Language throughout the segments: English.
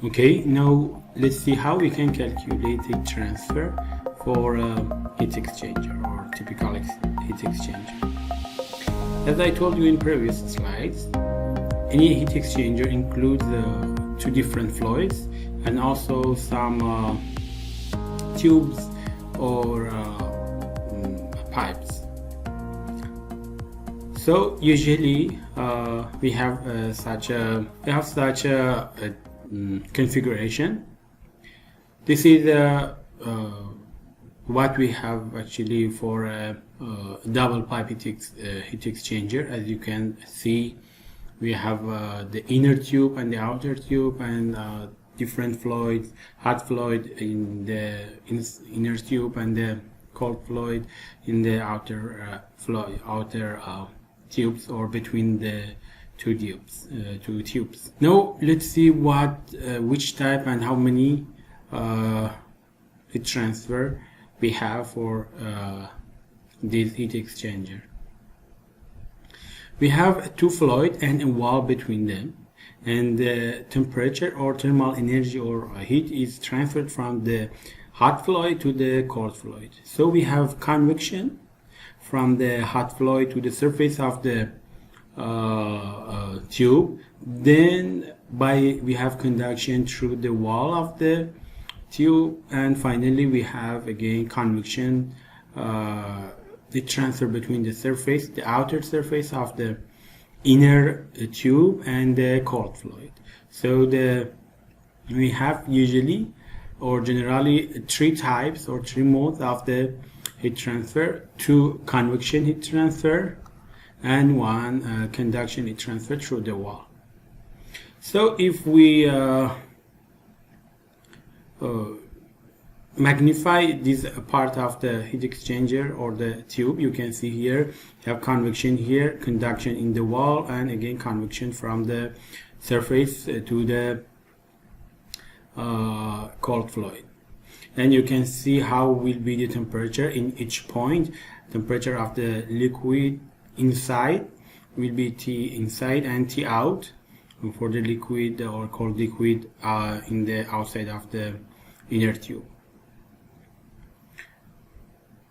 Okay, now let's see how we can calculate heat transfer for a heat exchanger or typical heat exchanger. As I told you in previous slides, any heat exchanger includes two different fluids and also some tubes or pipes. So usually we have such a configuration. This is what we have actually for a double pipe heat exchanger. As you can see, we have the inner tube and the outer tube, and different fluids, hot fluid in the inner tube and the cold fluid in the outer tubes, or between the two tubes. Now let's see which type and how many heat transfer we have for this heat exchanger. We have two fluid and a wall between them, and the temperature or thermal energy or heat is transferred from the hot fluid to the cold fluid. So we have convection from the hot fluid to the surface of the tube. Then we have conduction through the wall of the tube, and finally we have again convection, the transfer between the outer surface of the inner tube and the cold fluid. So we have usually or generally three types or three modes of the heat transfer: two convection heat transfer and one conduction heat transfer through the wall. So if we magnify this part of the heat exchanger or the tube, you can see here you have convection here, conduction in the wall, and again convection from the surface to the cold fluid. And you can see how will be the temperature in each point. Temperature of the liquid inside will be T inside and T out for the liquid or cold liquid in the outside of the inner tube.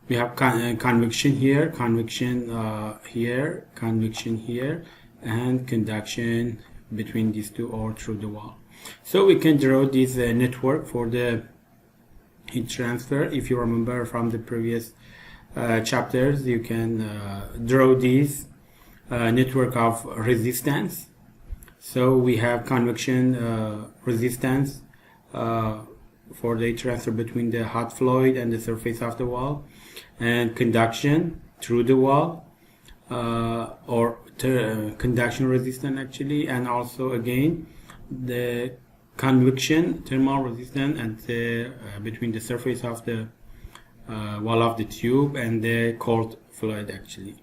We have convection here, convection here, convection here, and conduction between these two or through the wall. So we can draw this network for the heat transfer. If you remember from the previous chapters, you can draw this network of resistance. So we have convection resistance for the heat transfer between the hot fluid and the surface of the wall, and conduction through the wall, or conduction resistance actually, and also again the convection thermal resistance and between the surface of the wall of the tube and the cold fluid actually.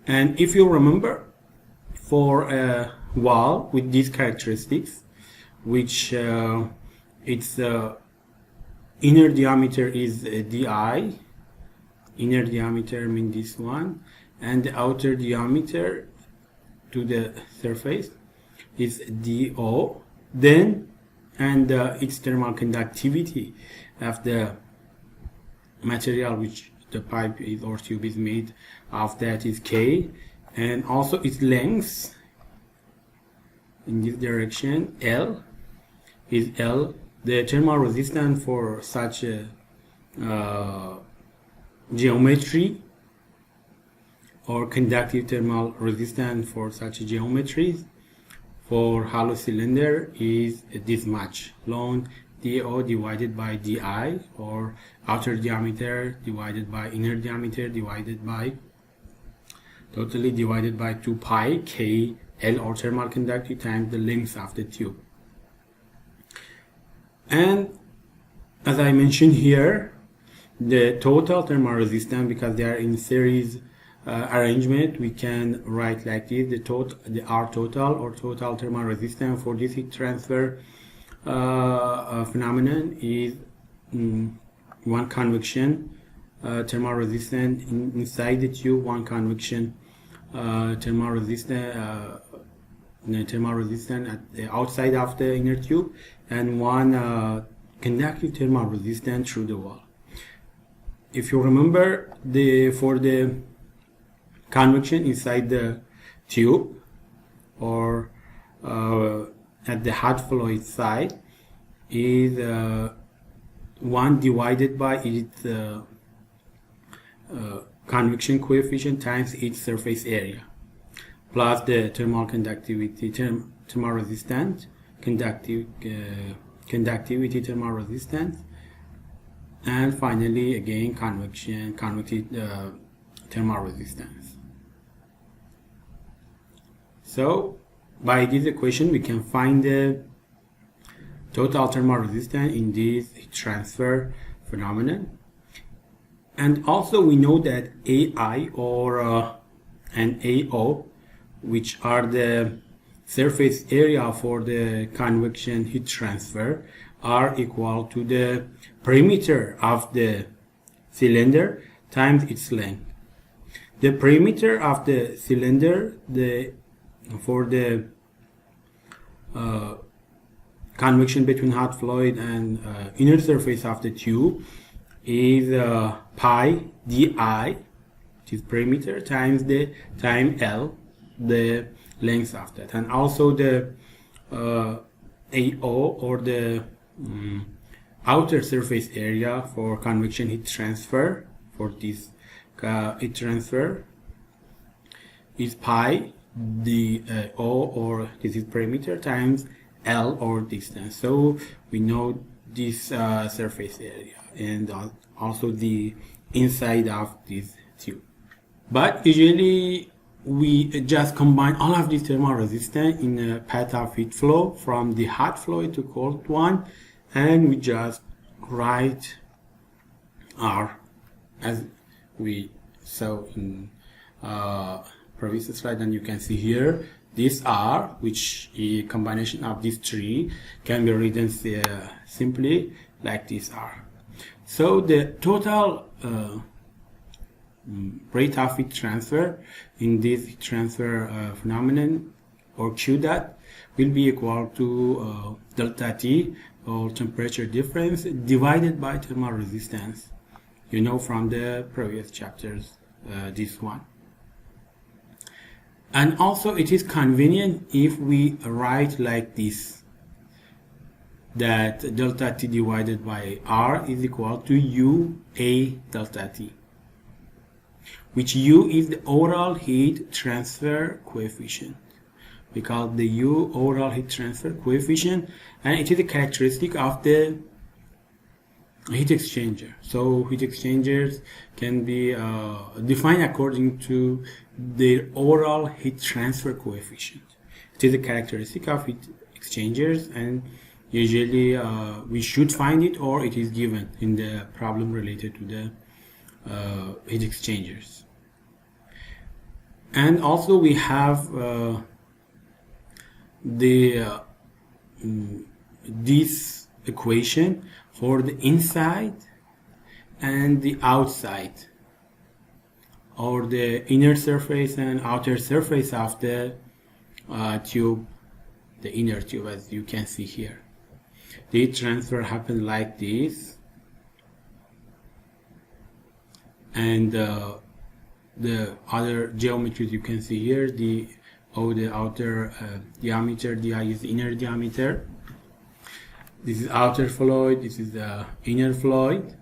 And if you remember, for a wall with these characteristics, which its inner diameter is di, inner diameter means this one, and the outer diameter to the surface is do, then and its thermal conductivity of the material which the pipe is or tube is made of, that is K, and also its length in this direction L is L. The thermal resistance for such a geometry, or conductive thermal resistance for such geometries for hollow cylinder, is this much long, DO divided by DI, or outer diameter divided by inner diameter divided by totally divided by 2 pi K L, or thermal conductivity, times the length of the tube. And as I mentioned here, the total thermal resistance, because they are in series arrangement, we can write like this: the R total or total thermal resistance for this heat transfer phenomenon is one convection thermal resistance inside the tube, one convection thermal resistance thermal resistance at the outside of the inner tube, and one conductive thermal resistance through the wall. If you remember, for the convection inside the tube or at the hot fluid side is 1 divided by its convection coefficient times its surface area, plus the thermal conductivity, thermal resistance, conductivity, thermal resistance, and finally again convective thermal resistance. So by this equation we can find the total thermal resistance in this heat transfer phenomenon. And also we know that AI or and AO, which are the surface area for the convection heat transfer, are equal to the perimeter of the cylinder times its length. The perimeter of the cylinder, for the convection between hot fluid and inner surface of the tube, is pi di, which is perimeter, times the L, the length of that. And also the AO, or the outer surface area for convection heat transfer, for this heat transfer, is pi the O, or this is perimeter, times L, or distance. So we know this surface area and also the inside of this tube. But usually we just combine all of this thermal resistance in a path of heat flow from the hot fluid to cold one, and we just write R as we saw in previous slide. And you can see here this R, which is a combination of these three, can be written simply like this R. So the total rate of heat transfer in this heat transfer phenomenon, or Q dot, will be equal to delta T, or temperature difference, divided by thermal resistance. You know from the previous chapters, this one. And also it is convenient if we write like this, that delta T divided by R is equal to U A delta T, which U is the overall heat transfer coefficient. We call the U overall heat transfer coefficient, and it is a characteristic of the heat exchanger. So heat exchangers can be defined according to their overall heat transfer coefficient. It is a characteristic of heat exchangers, and usually we should find it, or it is given in the problem related to the heat exchangers. And also we have this equation for the inside and the outside, or the inner surface and outer surface of the tube, the inner tube, as you can see here. The heat transfer happens like this, and the other geometries you can see here, the outer diameter, di is the inner diameter. This is outer fluid, this is the inner fluid,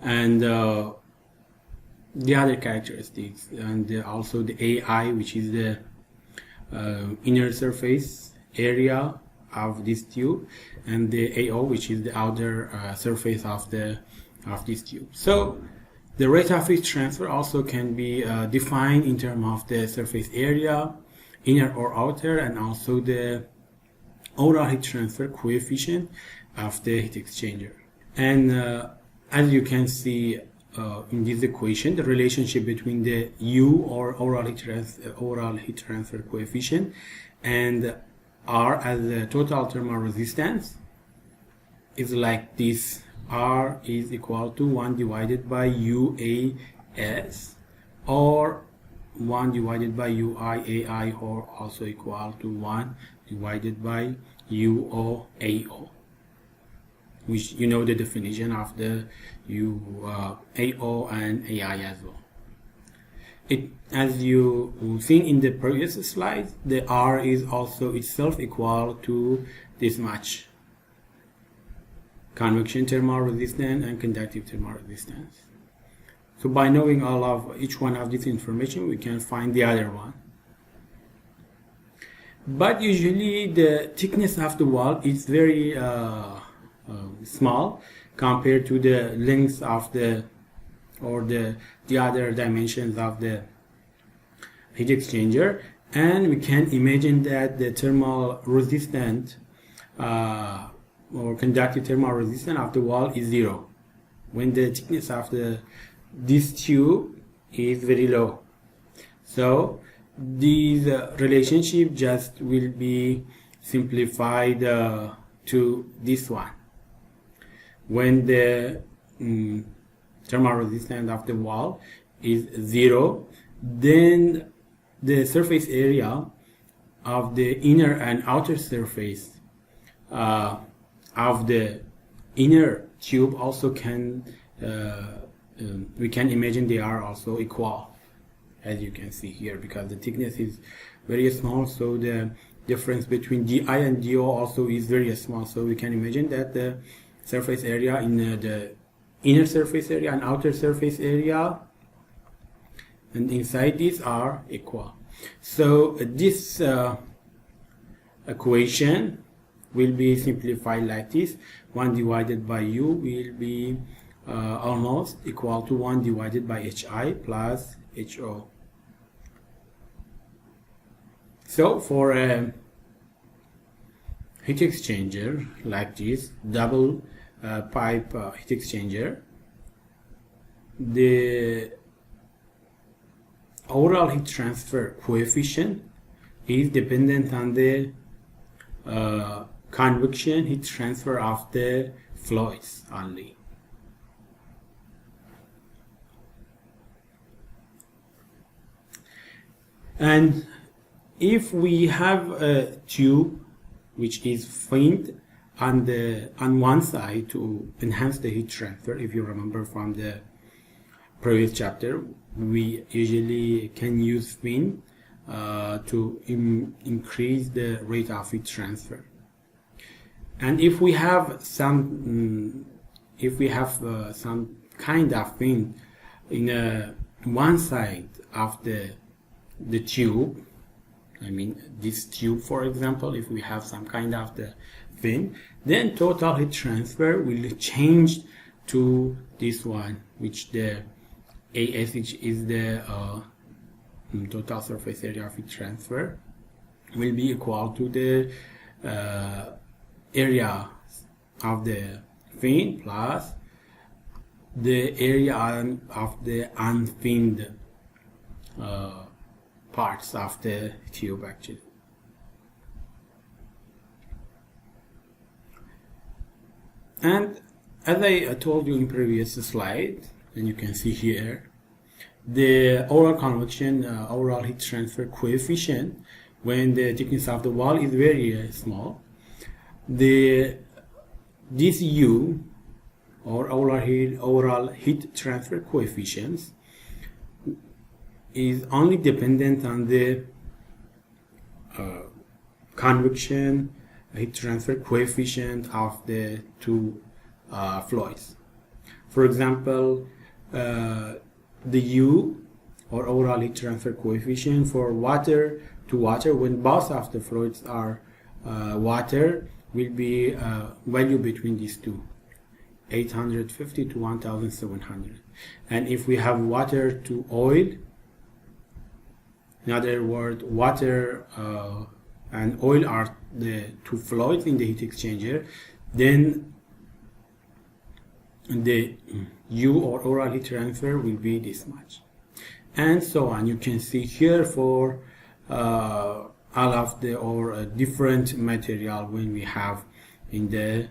and the other characteristics, and also the AI, which is the inner surface area of this tube, and the AO, which is the outer surface of this tube. So the rate of heat transfer also can be defined in terms of the surface area, inner or outer, and also the overall heat transfer coefficient of the heat exchanger. And as you can see in this equation, the relationship between the U, or overall heat transfer coefficient, and R as the total thermal resistance is like this. R is equal to 1 divided by UAS, or 1 divided by UI AI, or also equal to 1 divided by UO AO, which you know the definition of the AO and AI as well. As you seen in the previous slide, the R is also itself equal to this much: convection thermal resistance and conductive thermal resistance. So by knowing all of each one of this information, we can find the other one. But usually the thickness of the wall is very small compared to the length of the other dimensions of the heat exchanger, and we can imagine that the thermal resistance or conductive thermal resistance of the wall is 0 when the thickness of this tube is very low. So these relationship just will be simplified to this one. When the thermal resistance of the wall is 0, then the surface area of the inner and outer surface of the inner tube also can we can imagine they are also equal, as you can see here, because the thickness is very small, so the difference between DI and DO also is very small. So we can imagine that the surface area in the inner surface area and outer surface area and inside these are equal. So this equation will be simplified like this: 1 divided by U will be almost equal to 1 divided by HI plus HO. So for a heat exchanger like this, double pipe heat exchanger, the overall heat transfer coefficient is dependent on the convection heat transfer of the fluids only. And if we have a tube which is finned on one side to enhance the heat transfer, if you remember from the previous chapter, we usually can use fin to increase the rate of heat transfer. And if we have some kind of fin in one side of the tube, I mean this tube for example, if we have some kind of the fin, then total heat transfer will change to this one, which the AS is the total surface area of heat transfer, will be equal to the area of the fin plus the area of the unfinned parts of the tube actually. And as I told you in previous slide, and you can see here, the overall convection, overall heat transfer coefficient, when the thickness of the wall is very small, this U, or overall heat transfer coefficients, is only dependent on the convection heat transfer coefficient of the two fluids. For example, the U, or overall heat transfer coefficient for water to water, when both of the fluids are water, will be value between these two, 850 to 1700. And if we have water to oil, in other words, water and oil are the two fluids in the heat exchanger, then the U, or overall heat transfer, will be this much, and so on. You can see here for all of the different material when we have in the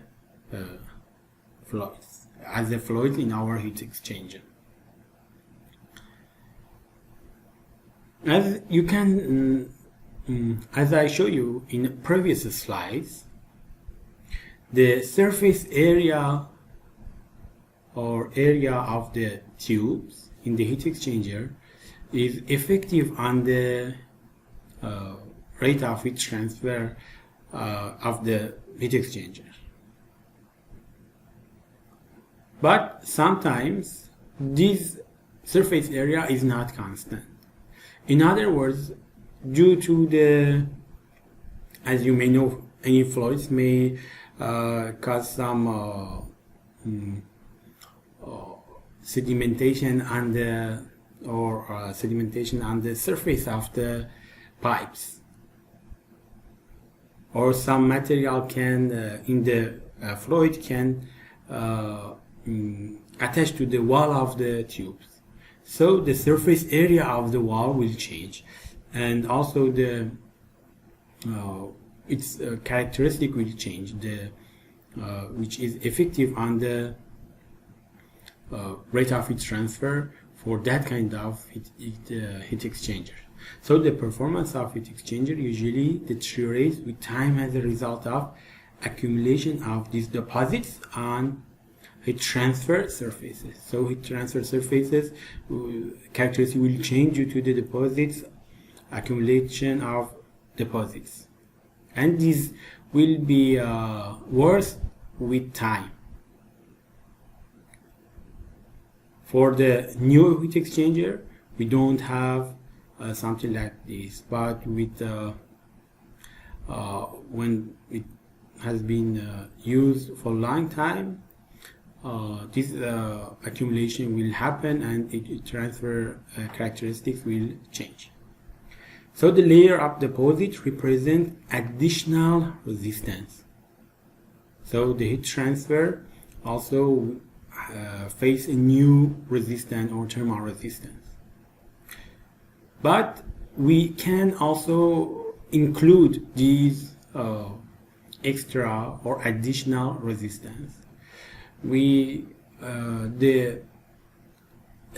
fluids, as the fluid in our heat exchanger. As you can, as I show you in previous slides, the surface area or area of the tubes in the heat exchanger is effective on the rate of heat transfer of the heat exchanger. But sometimes this surface area is not constant. In other words, due to the, as you may know, any fluids may cause some sedimentation on the sedimentation on the surface of the pipes, or some material can in the fluid can attach to the wall of the tubes. So the surface area of the wall will change, and also the its characteristic will change, the which is effective on the rate of heat transfer for that kind of heat exchanger. So the performance of heat exchanger usually deteriorates with time as a result of accumulation of these deposits on heat transfer surfaces. So heat transfer surfaces characteristics will change due to the deposits, accumulation of deposits, and these will be worse with time. For the new heat exchanger, we don't have something like this, but with when it has been used for a long time, this accumulation will happen and it transfer characteristics will change. So the layer of deposit represents additional resistance. So the heat transfer also face a new resistance or thermal resistance. But we can also include these extra or additional resistance. A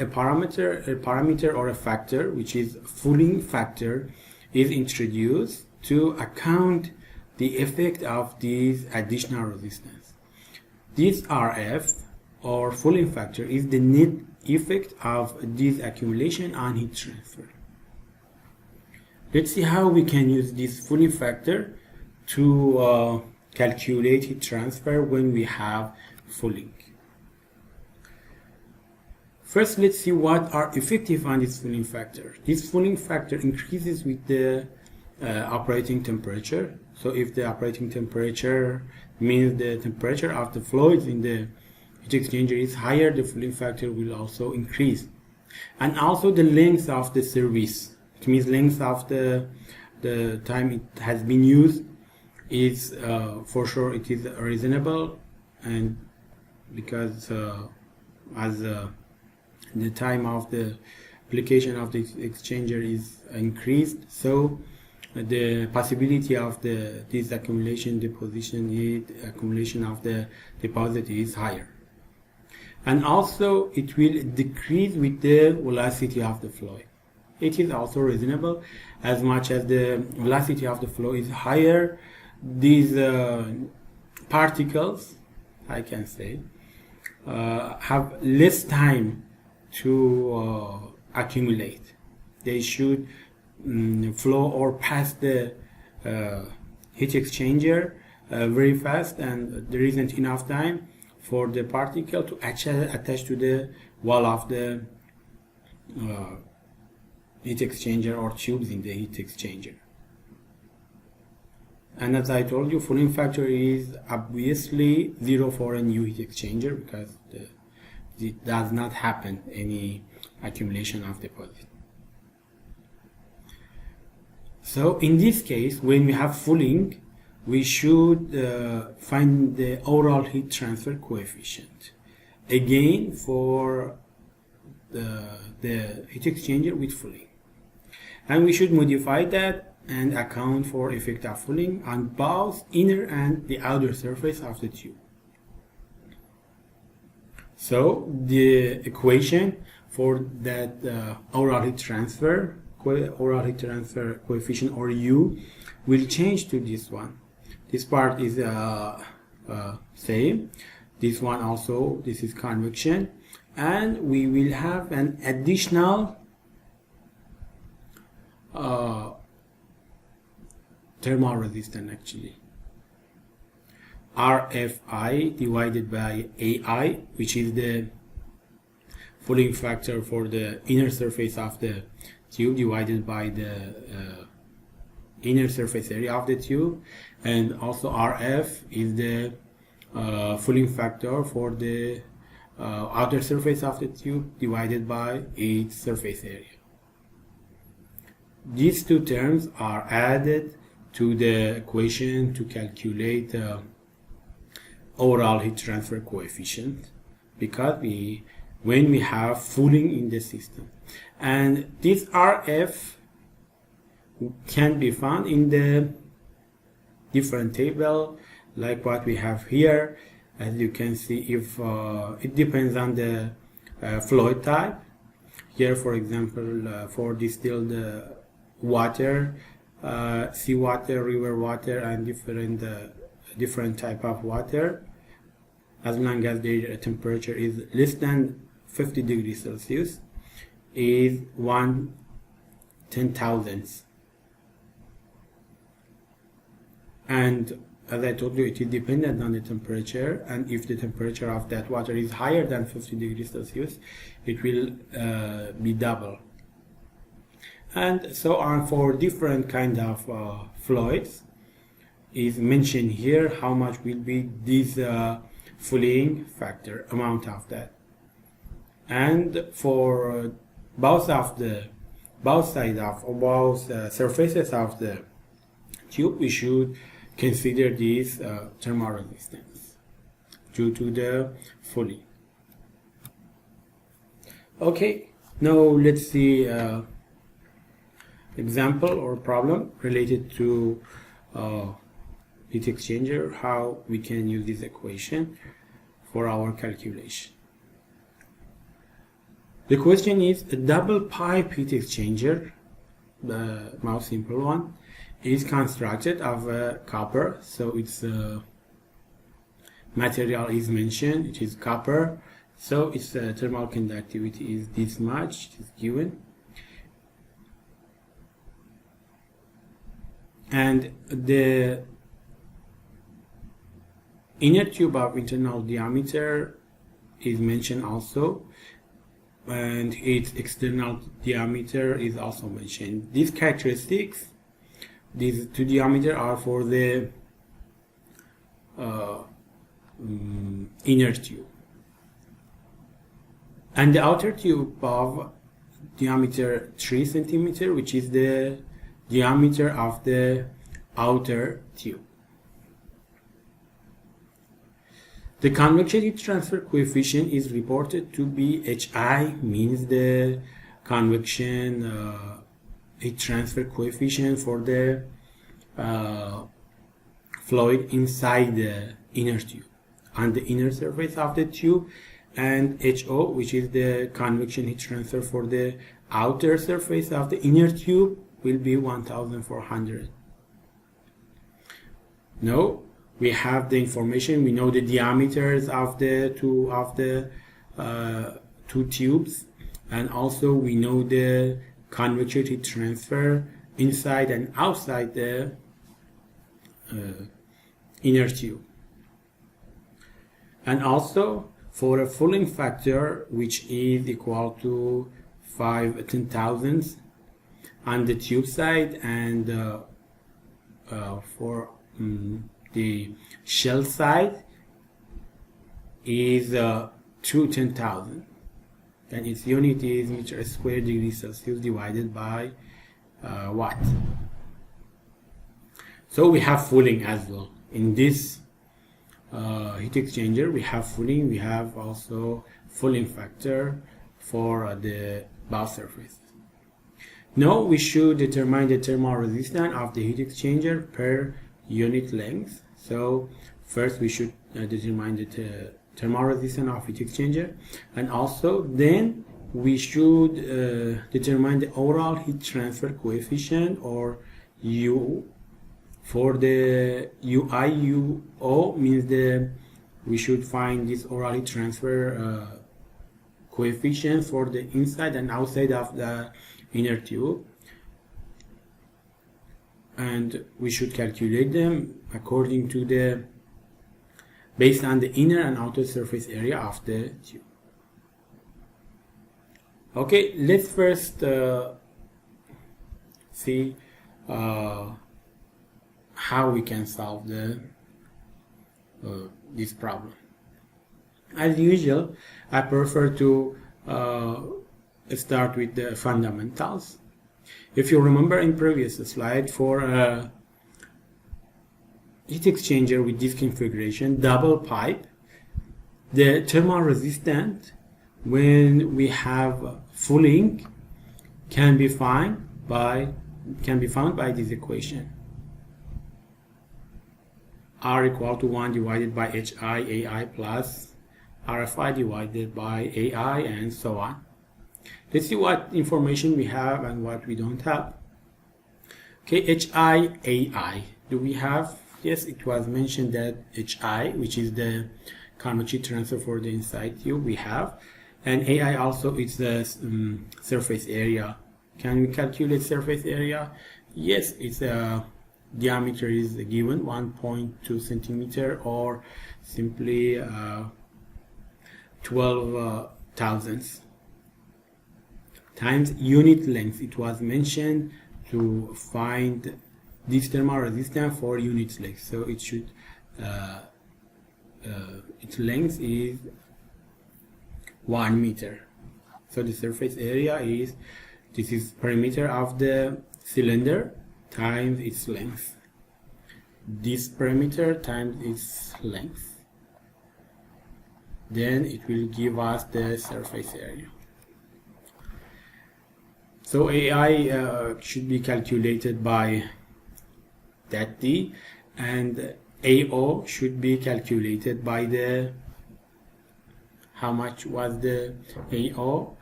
parameter or a factor, which is Fulling factor, is introduced to account the effect of these additional resistance. This RF or Fulling factor is the net effect of this accumulation on heat transfer. Let's see how we can use this Fulling factor to calculate heat transfer when we have Fulling. First, let's see what are effective on this Fulling factor. This Fulling factor increases with the operating temperature. So if the operating temperature means the temperature of the fluids in the heat exchanger is higher, the Fulling factor will also increase. And also the length of the service, it means length of the time it has been used, is for sure it is reasonable, and because as the time of the application of the exchanger is increased, so the possibility of this accumulation accumulation of the deposit is higher. And also it will decrease with the velocity of the fluid. It is also reasonable. As much as the velocity of the flow is higher, these particles, I can say, have less time to accumulate. They should flow or pass the heat exchanger very fast, and there isn't enough time for the particle to attach to the wall of the heat exchanger or tubes in the heat exchanger. And as I told you, Fulling factor is obviously 0 for a new heat exchanger, because it does not happen any accumulation of deposit. So in this case, when we have Fulling, we should find the overall heat transfer coefficient, again for the heat exchanger with Fulling, and we should modify that and account for effect of Fulling on both inner and the outer surface of the tube. So the equation for that overall heat transfer oral heat transfer coefficient, or U, will change to this one. This part is same. This one also, this is convection, and we will have an additional thermal resistance, actually. RFI divided by AI, which is the fouling factor for the inner surface of the tube divided by the inner surface area of the tube, and also RF is the fouling factor for the outer surface of the tube divided by its surface area. These two terms are added to the equation to calculate overall heat transfer coefficient, because when we have fouling in the system, and this RF can be found in the different table like what we have here. As you can see, if it depends on the fluid type. Here, for example, for distilled water, seawater, river water, and different type of water, as long as their temperature is less than 50 degrees Celsius, is 1/10,000. And as I told you, it is dependent on the temperature, and if the temperature of that water is higher than 50 degrees Celsius, it will be double. And so on for different kind of fluids is mentioned here, how much will be this fouling factor, amount of that. And for both surfaces of the tube, we should consider this thermal resistance due to the fouling. Okay, now let's see example or problem related to heat exchanger, how we can use this equation for our calculation. The question is, a double pipe heat exchanger, the most simple one, is constructed of copper. So its material is mentioned, it is copper. So its thermal conductivity is this much, it is given. And the inner tube of internal diameter is mentioned also, and its external diameter is also mentioned. These characteristics, these two diameters, are for the inner tube, and the outer tube of diameter 3 centimeter, which is the diameter of the outer tube. The convection heat transfer coefficient is reported to be HI, means the convection heat transfer coefficient for the fluid inside the inner tube, on the inner surface of the tube, and HO, which is the convection heat transfer for the outer surface of the inner tube, will be 1400. Now we have the information, we know the diameters of the two tubes, and also we know the convection heat transfer inside and outside the inner tube. And also for a fouling factor, which is equal to 5/10,000 on the tube side, and for the shell side is 2/10,000. Then its unit is meter square degree Celsius divided by watt. So we have fouling as well in this heat exchanger. We have fouling, we have also fouling factor for the bow surface. Now we should determine the thermal resistance of the heat exchanger per unit length. So first we should determine the thermal resistance of heat exchanger, and also then we should determine the overall heat transfer coefficient, or U. For the UO means we should find this overall heat transfer coefficient for the inside and outside of the inner tube, and we should calculate them according to based on the inner and outer surface area of the tube. Okay, let's first see how we can solve this problem. As usual, I prefer to start with the fundamentals. If you remember in previous slide, for heat exchanger with this configuration, double pipe, the thermal resistance when we have fouling can be found by this equation. R equal to 1 divided by HI AI plus RFI divided by AI, and so on. Let's see what information we have and what we don't have. Okay, HI AI. Do we have? Yes, it was mentioned that HI, which is the convection transfer for the inside tube, we have. And AI also is the surface area. Can we calculate surface area? Yes, it's diameter is given 1.2 centimeter, or simply 12 thousandths, times unit length. It was mentioned to find this thermal resistance for unit length, so it should its length is 1 meter. So the surface area is, this is perimeter of the cylinder times its length. This perimeter times its length. Then it will give us the surface area. So AI should be calculated by that D, and AO should be calculated by the, how much was the AO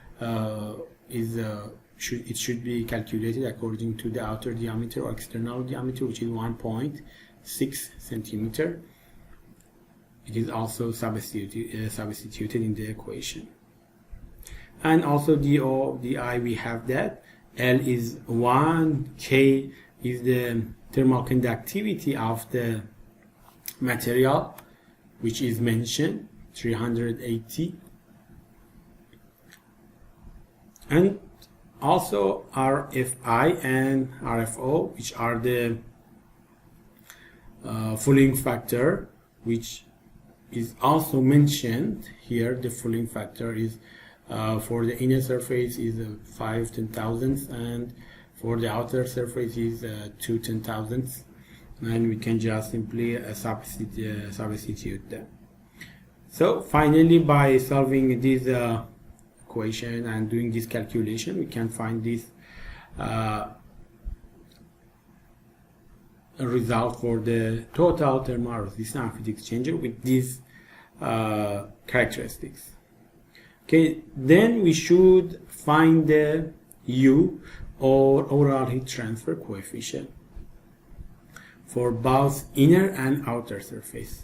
it should be calculated according to the outer diameter or external diameter, which is 1.6 centimeter. It is also substituted in the equation. And also DO, DI, we have that. L is 1, K is the thermal conductivity of the material, which is mentioned, 380. And also RFI and RFO, which are the fouling factor, which is also mentioned here. The fouling factor is for the inner surface is 5 10,000ths, and for the outer surface is 2 10,000ths, and we can just simply substitute them. So finally, by solving this equation and doing this calculation, we can find this result for the total thermal resistance of heat exchanger with these characteristics. Okay, then we should find the U, or overall heat transfer coefficient, for both inner and outer surface.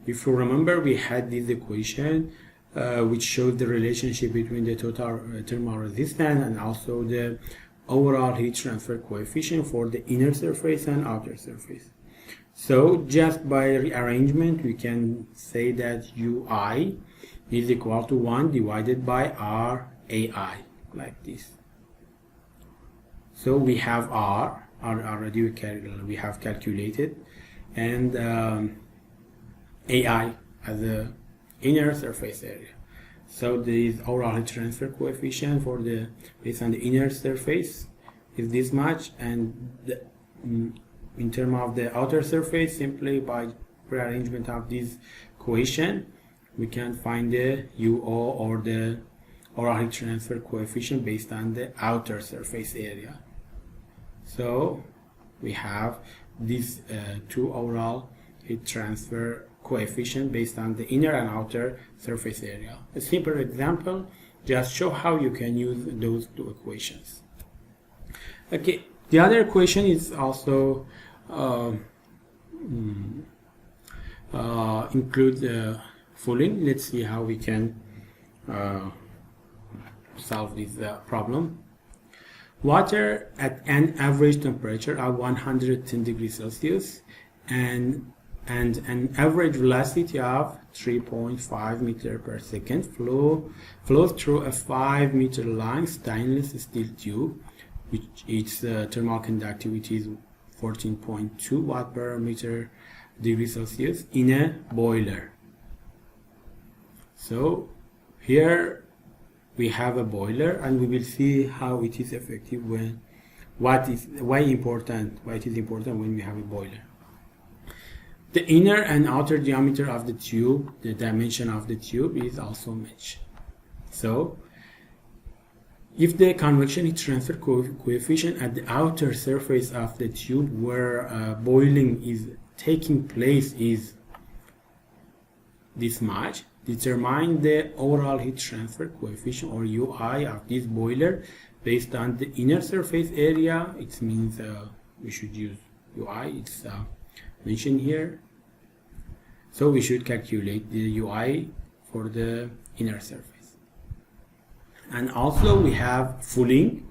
If you remember, we had this equation which showed the relationship between the total thermal resistance and also the overall heat transfer coefficient for the inner surface and outer surface. So just by rearrangement, we can say that UI is equal to 1 divided by RAI, like this. So we have R already we have calculated, and AI as the inner surface area. So this overall heat transfer coefficient for the based on the inner surface is this much, and in terms of the outer surface, simply by rearrangement of this equation, we can find the UO, or the overall heat transfer coefficient based on the outer surface area. So we have these two overall heat transfer coefficient based on the inner and outer surface area. A simple example, just show how you can use those two equations. Okay, the other equation is also include fouling. Let's see how we can solve this problem. Water at an average temperature of 110 degrees Celsius and an average velocity of 3.5 meter per second flows through a 5 meter long stainless steel tube, which its thermal conductivity is 14.2 watt per meter degree Celsius in a boiler. So here we have a boiler, and we will see how it is effective when why it is important when we have a boiler. The inner and outer diameter of the tube, the dimension of the tube, is also mentioned. So if the convection heat transfer coefficient at the outer surface of the tube where boiling is taking place is this much, determine the overall heat transfer coefficient, or UI, of this boiler based on the inner surface area. It means we should use UI. It's mentioned here. So we should calculate the UI for the inner surface. And also we have fouling,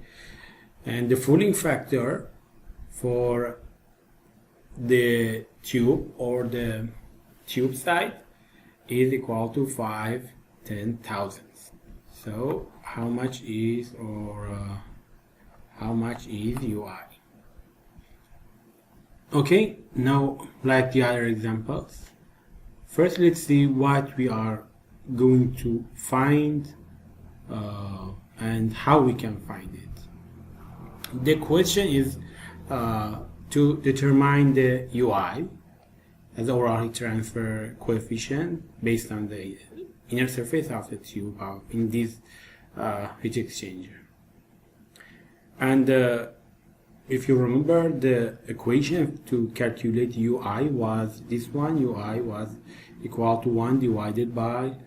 and the fouling factor for the tube or the tube side is equal to 5/10,000. So how much is UI? Okay, now like the other examples, first let's see what we are going to find and how we can find it. The question is to determine the UI as the overall heat transfer coefficient based on the inner surface of the tube in this heat exchanger. And if you remember, the equation to calculate UI was this one. UI was equal to 1 divided by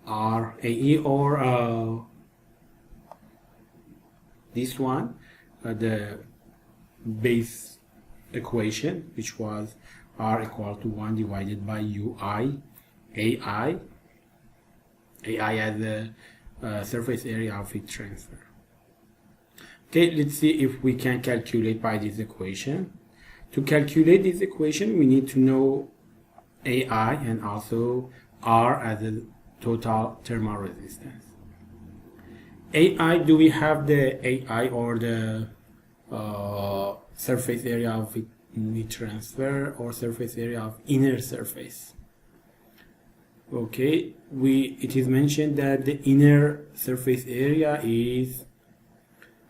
RAE, or this one, the base equation, which was R equal to 1 divided by UI, AI as the surface area of heat transfer. Okay, let's see if we can calculate by this equation. To calculate this equation, we need to know AI and also R as the total thermal resistance. AI, do we have the AI or the surface area of heat transfer or surface area of inner surface? Okay, it is mentioned that the inner surface area is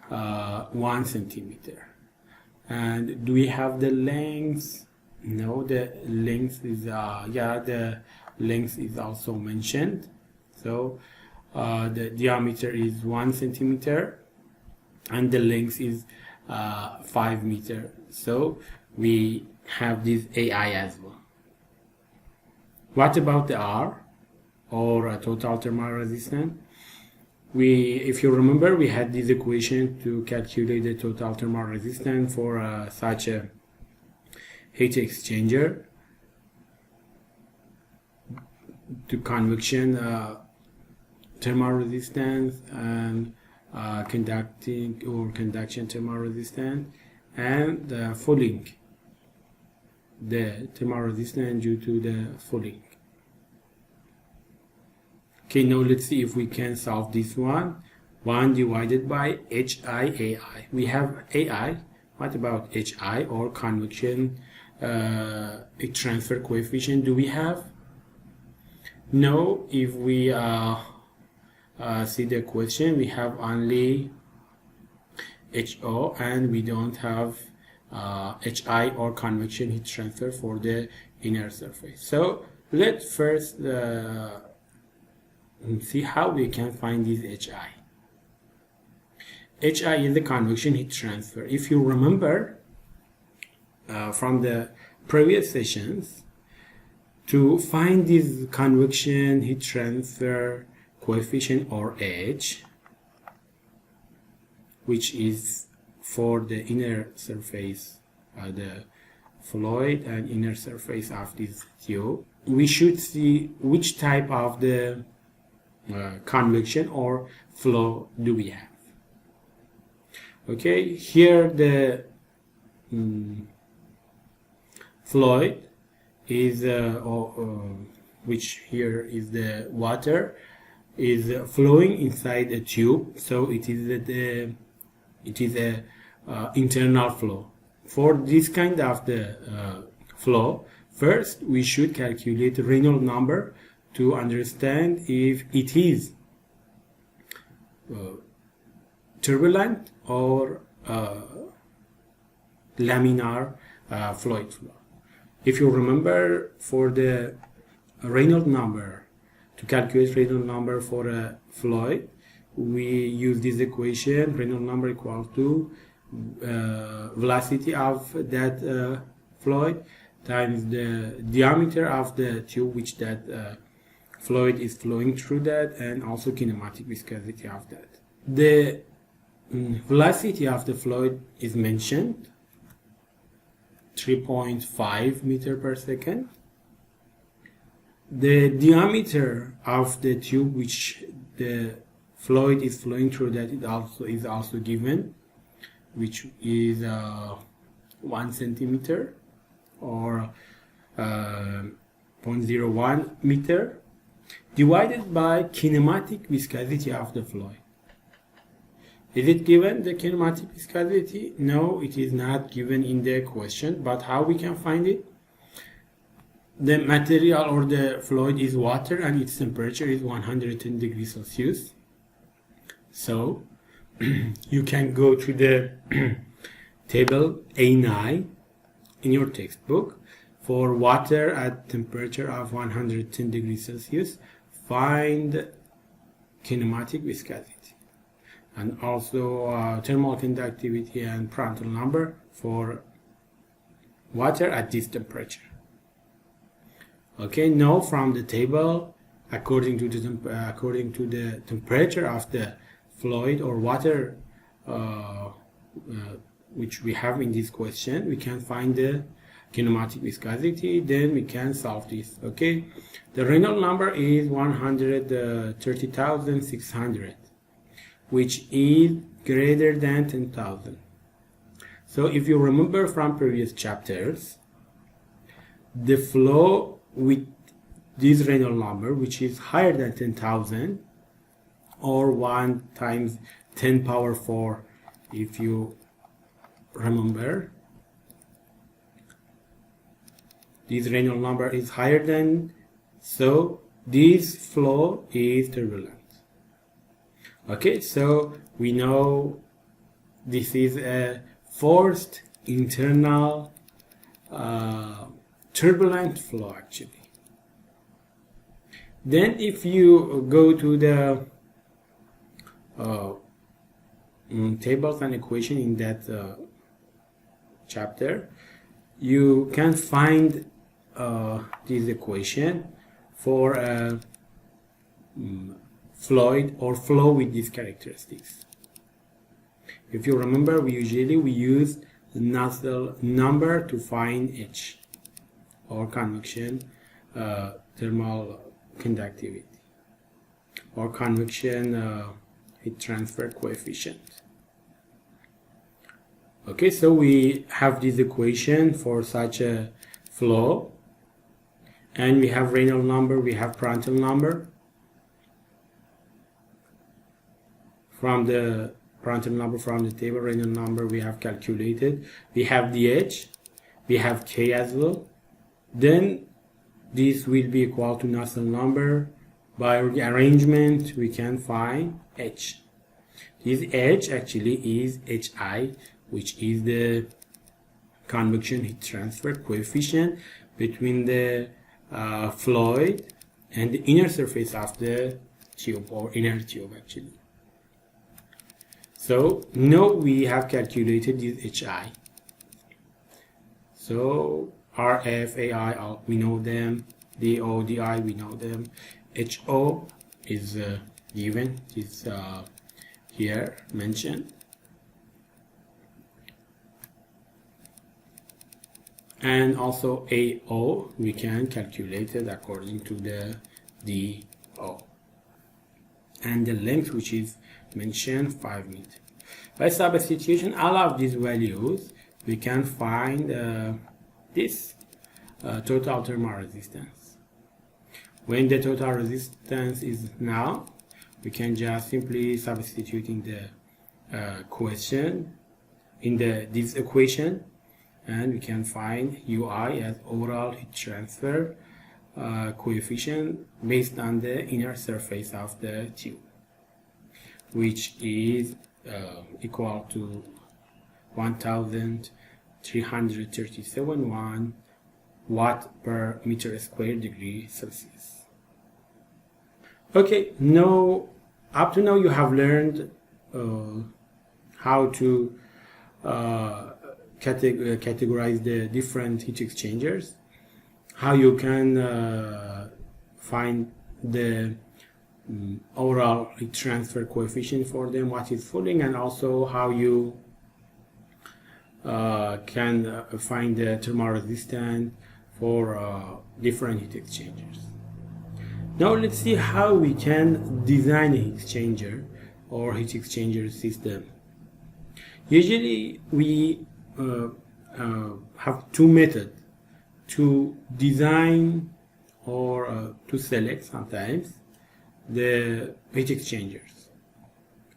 1 centimeter. And do we have the length? No, the length is the length is also mentioned. So the diameter is 1 centimeter and the length is 5 meter. So we have this AI as well. What about the R, or total thermal resistance? If you remember, we had this equation to calculate the total thermal resistance for such a heat exchanger. To convection thermal resistance and conduction thermal resistance, and the fouling, the thermal resistance due to the fouling. Okay, now let's see if we can solve this one. 1 divided by HI AI. We have AI. What about HI, or convection heat transfer coefficient? Do we have? No. If we see the question, we have only HO, and we don't have HI or convection heat transfer for the inner surface. So let's first see how we can find this HI. HI is the convection heat transfer. If you remember from the previous sessions, to find this convection heat transfer coefficient or H, which is for the inner surface, the fluid and inner surface of this tube. We should see which type of the convection or flow do we have. Okay, here the fluid is which here is the water, is flowing inside a tube, so it is a internal flow. For this kind of the flow, first we should calculate Reynolds number to understand if it is turbulent or laminar fluid flow. If you remember, for the Reynolds number, to calculate Reynolds number for a fluid, we use this equation, Reynolds number equal to velocity of that fluid times the diameter of the tube which that fluid is flowing through that, and also kinematic viscosity of that. The velocity of the fluid is mentioned 3.5 meter per second. The diameter of the tube which the fluid is flowing through that is also given, which is 1 centimeter or 0.01 meter, divided by kinematic viscosity of the fluid. Is it given, the kinematic viscosity? No, it is not given in the question, but how we can find it? The material or the fluid is water and its temperature is 110 degrees Celsius. So you can go to the table A9 in your textbook. For water at temperature of 110 degrees Celsius, find kinematic viscosity, and also thermal conductivity and Prandtl number for water at this temperature. Okay, now from the table, according to the temperature of the fluid or water which we have in this question, we can find the kinematic viscosity, then we can solve this. Okay, the Reynolds number is 130,600, which is greater than 10,000. So if you remember from previous chapters, the flow with this Reynolds number, which is higher than 10,000 or 1 times 10 power 4, if you remember, this Reynolds number is higher than, so this flow is turbulent. Okay, so we know this is a forced internal turbulent flow actually. Then if you go to the tables and equation in that chapter, you can find this equation for a fluid or flow with these characteristics. If you remember, we use the Nusselt number to find H, or convection thermal conductivity, or convection heat transfer coefficient. Okay, so we have this equation for such a flow, and we have Reynolds number, we have Prandtl number. From the Prandtl number from the table, Reynolds number we have calculated. We have the H, we have K as well. Then this will be equal to Nusselt number. By rearrangement, we can find H. This H actually is HI, which is the convection heat transfer coefficient between the fluid and the inner surface of the tube, or inner tube actually. So now we have calculated this HI. So RF, AI, we know them. DO, DI, we know them. HO is given, is here mentioned. And also AO, we can calculate it according to the DO. And the length, which is mentioned, 5 meters. By substitution all of these values, we can find this total thermal resistance. When the total resistance is now, we can just simply substituting the question in this equation, and we can find UI as overall heat transfer coefficient based on the inner surface of the tube, which is equal to 1337 watt per meter square degree Celsius. Okay, now up to now you have learned how to categorize the different heat exchangers, how you can find the overall heat transfer coefficient for them, what is falling, and also how you can find the thermal resistance for different heat exchangers. Now let's see how we can design a heat exchanger or heat exchanger system. Usually we have two methods to design or to select sometimes the heat exchangers.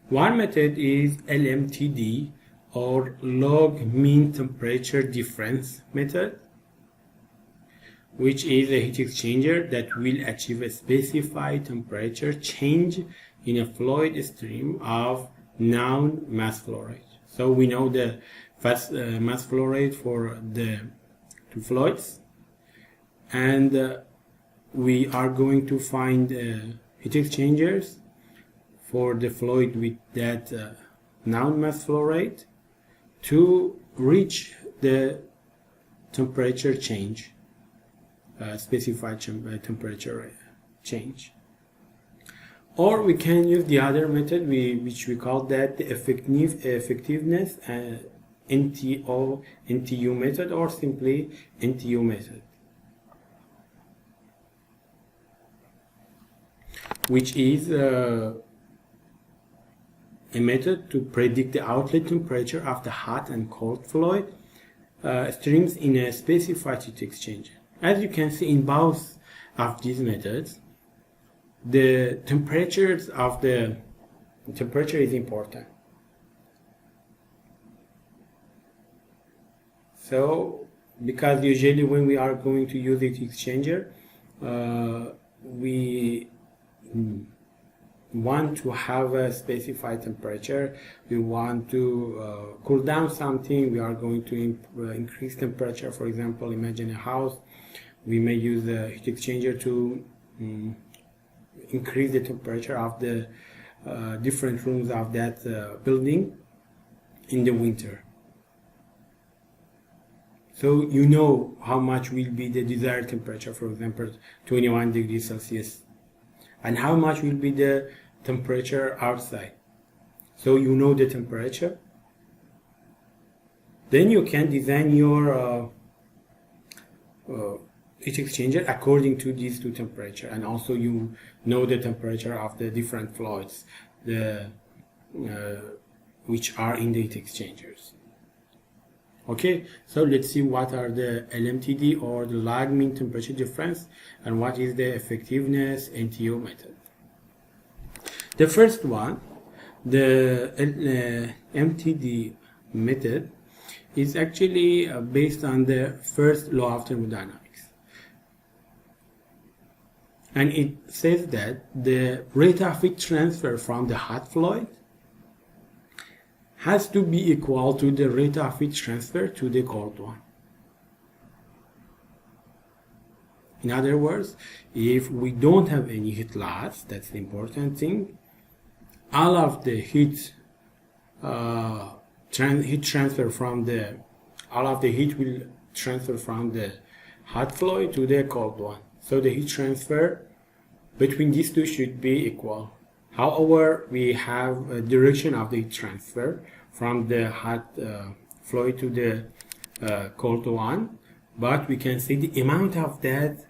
One method is LMTD, or log mean temperature difference method, which is a heat exchanger that will achieve a specified temperature change in a fluid stream of known mass flow rate. So we know the mass flow rate for the two fluids, and we are going to find heat exchangers for the fluid with that known mass flow rate to reach the temperature change, specified temperature change. Or we can use the other method, which we call that the effectiveness NTU method, or simply NTU method, which is a method to predict the outlet temperature of the hot and cold fluid streams in a specified heat exchanger. As you can see in both of these methods, the temperature is important. So, because usually when we are going to use heat exchanger, we want to have a specified temperature. We want to cool down something. We are going to increase temperature. For example, imagine a house. We may use a heat exchanger to increase the temperature of the different rooms of that building in the winter. So you know how much will be the desired temperature, for example 21 degrees Celsius, and how much will be the temperature outside. So you know the temperature. Then you can design your heat exchanger according to these two temperatures, and also you know the temperature of the different fluids which are in the heat exchangers. Okay, so let's see what are the LMTD, or the log mean temperature difference, and what is the effectiveness NTU method. The first one, the MTD method, is actually based on the first law of thermodynamics, and it says that the rate of heat transfer from the hot fluid has to be equal to the rate of heat transfer to the cold one. In other words, if we don't have any heat loss, that's the important thing, all of the heat transfer from all of the heat will transfer from the hot fluid to the cold one. So the heat transfer between these two should be equal. However, we have a direction of the heat transfer from the hot fluid to the cold one, but we can say the amount of that,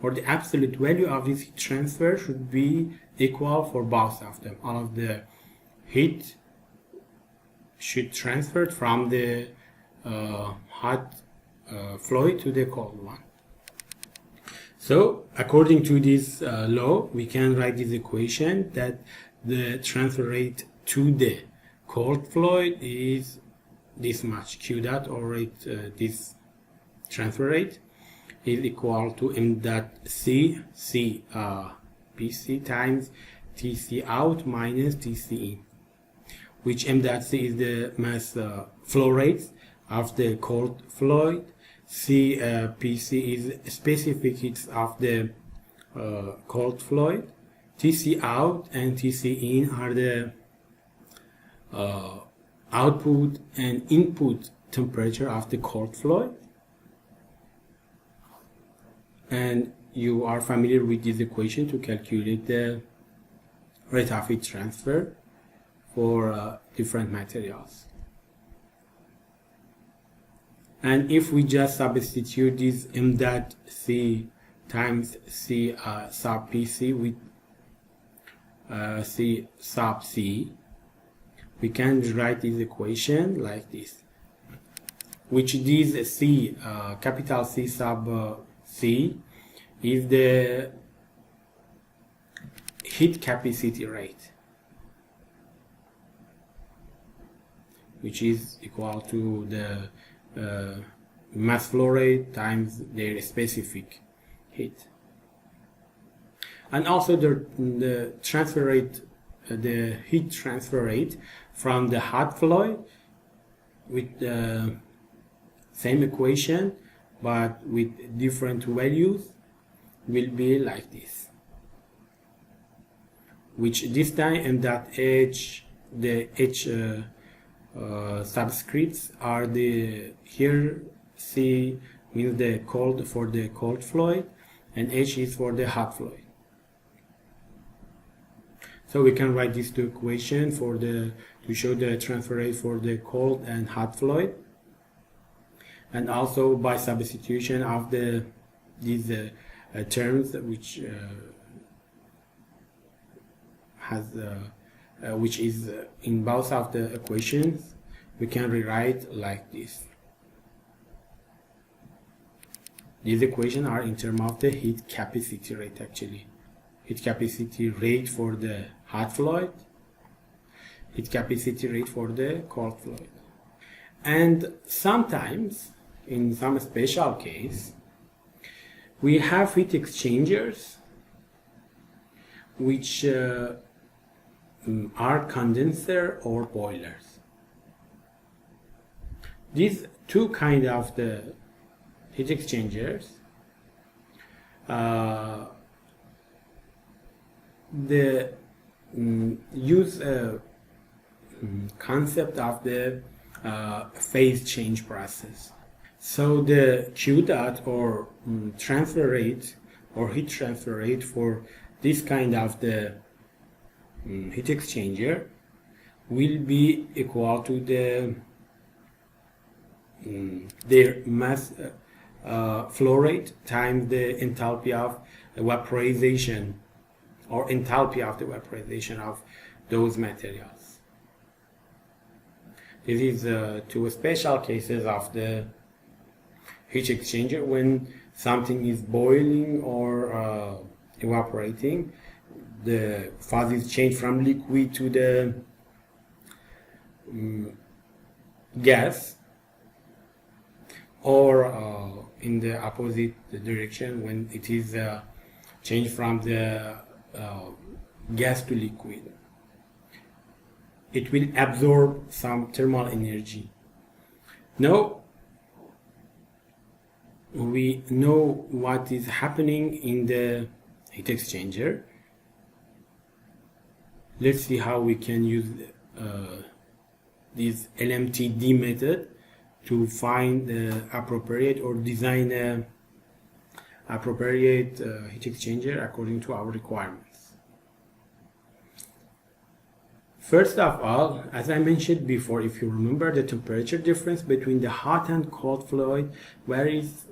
or the absolute value of this heat transfer, should be equal for both of them. All of the heat should transfer from the hot fluid to the cold one. So according to this law, we can write this equation that the transfer rate to the cold fluid is this much. Q dot, or rate, this transfer rate is equal to m dot c PC times Tc out minus Tc in, which m dot c is the mass flow rate of the cold fluid. PC is specific heat of the cold fluid. Tc out and Tc in are the output and input temperature of the cold fluid. And you are familiar with this equation to calculate the rate of heat transfer for different materials. And if we just substitute this m dot c times c sub pc with c sub c, we can write this equation like this, which this c, capital C sub c, is the heat capacity rate, which is equal to the mass flow rate times their specific heat. And also the transfer rate, the heat transfer rate from the hot fluid, with the same equation but with different values, will be like this, which this time m dot h, the h subscripts are the, here C means the cold, for the cold fluid, and H is for the hot fluid. So we can write these two equations for the, to show the transfer rate for the cold and hot fluid, and also by substitution of the these terms which has which is in both of the equations, we can rewrite like this. These equations are in terms of the heat capacity rate, actually. Heat capacity rate for the hot fluid, heat capacity rate for the cold fluid. And sometimes, in some special case, we have heat exchangers which are condenser or boilers. These two kind of the heat exchangers, the use a concept of the phase change process. So the Q dot, or transfer rate or heat transfer rate for this kind of the heat exchanger will be equal to the their mass flow rate times the enthalpy of vaporization, or enthalpy of the vaporization of those materials. This is two special cases of the heat exchanger. When something is boiling or evaporating, the phase is changed from liquid to the gas, or in the opposite direction, when it is changed from the gas to liquid. It will absorb some thermal energy. Now we know what is happening in the heat exchanger. Let's see how we can use this LMTD method to find the appropriate, or design a appropriate heat exchanger according to our requirements. First of all, as I mentioned before, if you remember, the temperature difference between the hot and cold fluid varies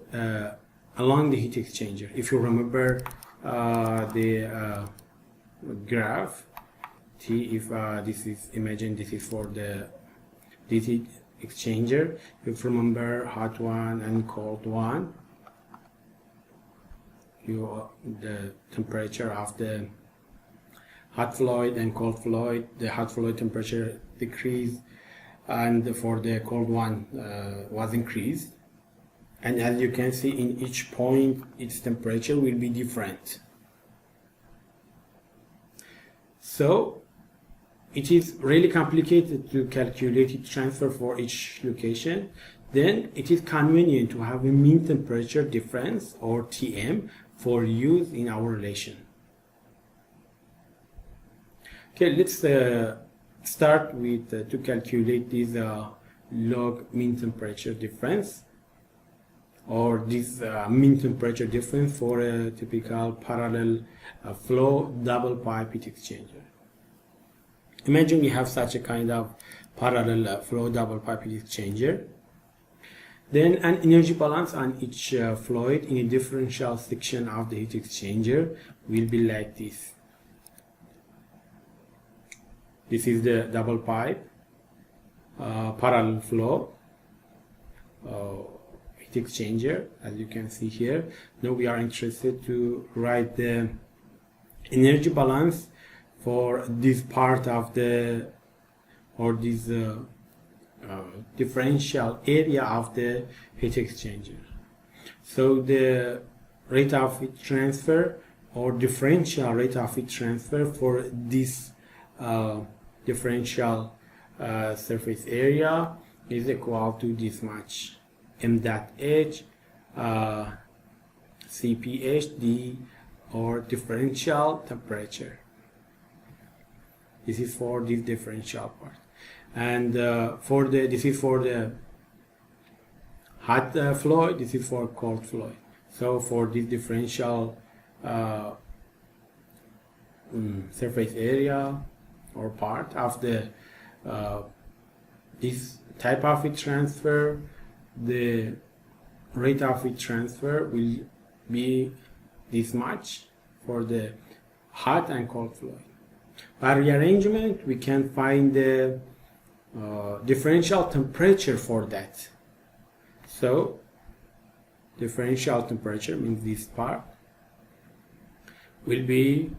along the heat exchanger. If you remember the graph T, if this is, imagine this is for the heat exchanger. If you remember hot one and cold one, the temperature of the hot fluid and cold fluid, the hot fluid temperature decreased, and for the cold one was increased. And as you can see, in each point its temperature will be different. So it is really complicated to calculate heat transfer for each location. Then it is convenient to have a mean temperature difference, or TM, for use in our relation. Okay, let's start with to calculate this log mean temperature difference, or this mean temperature difference for a typical parallel flow double pipe heat exchanger. Imagine we have such a kind of parallel flow double pipe heat exchanger. Then an energy balance on each fluid in a differential section of the heat exchanger will be like this. This is the double pipe parallel flow heat exchanger, as you can see here. Now we are interested to write the energy balance for this part of the, or this differential area of the heat exchanger. So the rate of heat transfer, or differential rate of heat transfer for this differential surface area is equal to this much, m dot h cph d, or differential temperature. This is for this differential part, and this is for the hot fluid, this is for cold fluid. So for this differential surface area or part of the this type of heat transfer, the rate of heat transfer will be this much for the hot and cold fluid. By rearrangement, we can find the differential temperature for that. So differential temperature means this part will be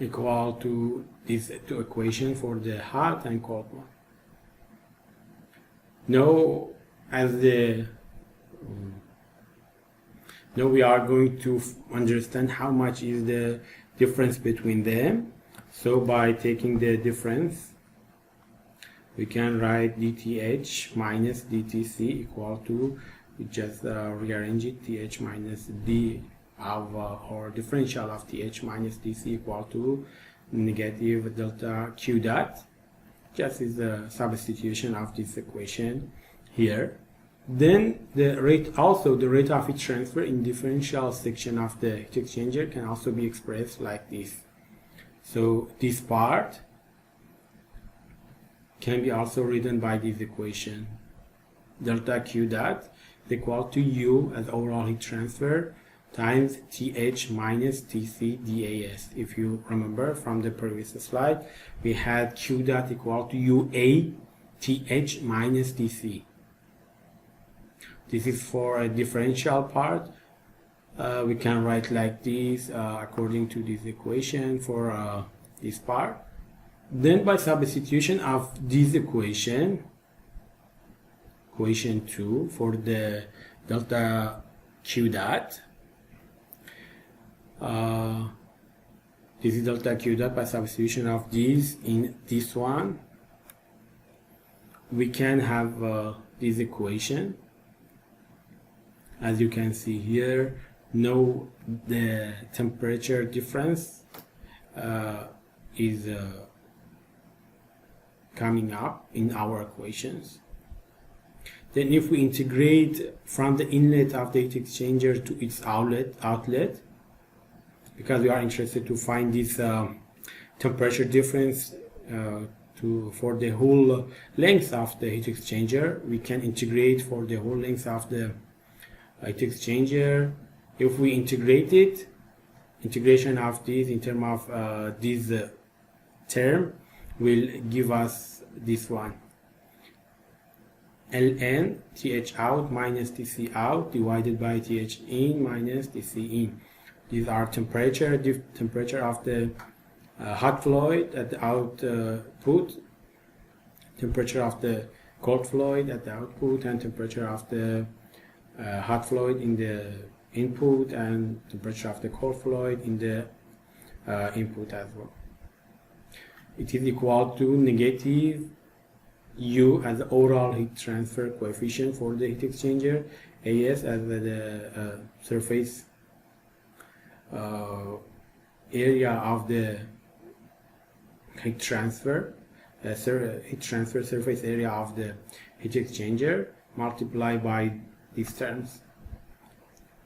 equal to these two equations for the hot and cold one. Now, now we are going to understand how much is the difference between them. So by taking the difference, we can write dTh minus dTc equal to, we just rearrange it, th minus d of or differential of th minus dc equal to negative delta q dot. Just is a substitution of this equation here. Then the rate, also the rate of heat transfer in differential section of the heat exchanger can also be expressed like this. So this part can be also written by this equation. Delta q dot is equal to u as overall heat transfer times th minus tc das. If you remember from the previous slide, we had q dot equal to ua th minus dc. This is for a differential part. We can write like this according to this equation for this part. Then by substitution of this equation, equation 2 for the delta q dot, this is delta q dot, by substitution of this in this one, we can have this equation. As you can see here, now the temperature difference is coming up in our equations. Then if we integrate from the inlet of the heat exchanger to its outlet, because we are interested to find this temperature difference for the whole length of the heat exchanger. We can integrate for the whole length of the heat exchanger. If we integrate it, integration of this in terms of this term will give us this one, ln Th out minus Tc out divided by Th in minus Tc in. These are temperature of the hot fluid at the output, temperature of the cold fluid at the output, and temperature of the hot fluid in the input, and temperature of the cold fluid in the input as well. It is equal to negative U as the overall heat transfer coefficient for the heat exchanger, As as the surface area of the heat transfer surface area of the heat exchanger, multiplied by these terms,